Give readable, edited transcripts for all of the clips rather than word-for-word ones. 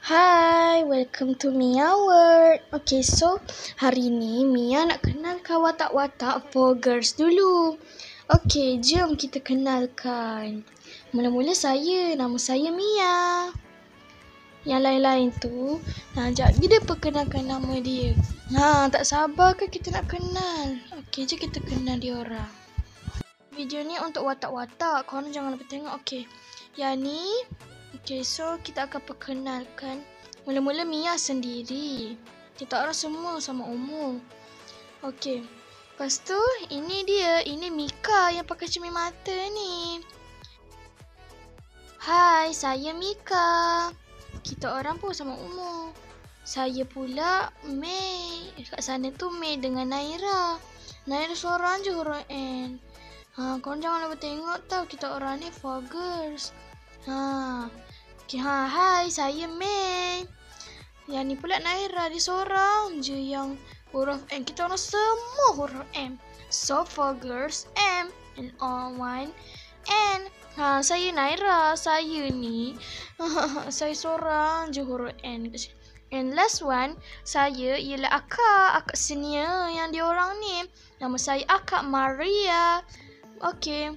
Hi, welcome to Mia World. Okay, so hari ni Mia nak kenalkan watak-watak for girls dulu. Okay, jom kita kenalkan. Mula-mula nama saya Mia. Yang lain-lain tu, jadi dia perkenalkan nama dia. Tak sabar ke kita nak kenal? Okay, jom kita kenal dia orang. Video ni untuk watak-watak. Korang jangan lupa tengok, okay. Yang ni, okay, so kita akan perkenalkan. Mula-mula Mia sendiri. Kita orang semua sama umur. Okay. Lepas tu, ini dia. Ini Mika yang pakai cermin mata ni. Hai, saya Mika. Kita orang pun sama umur. Saya pula Mei. Kat sana tu Mei dengan Naira. Naira seorang je huruf N. Korang jangan lupa tengok tau. Kita orang ni for girls. Okay, hai, saya Mei. Yang ni pula Naira, dia seorang je yang huruf M. Kita orang semua huruf M. So for girls M and all one N. Saya Naira, saya ni saya seorang je huruf N. And last one, saya ialah akak senior yang dia orang ni. Nama saya Akak Maria. Okay.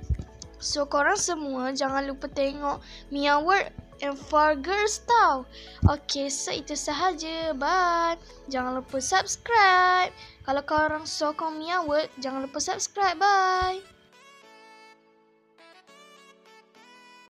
So korang semua jangan lupa tengok Mia World and for girls tau. Okay, so itu sahaja. Bye. Jangan lupa subscribe. Kalau korang sokong Mia World, jangan lupa subscribe. Bye.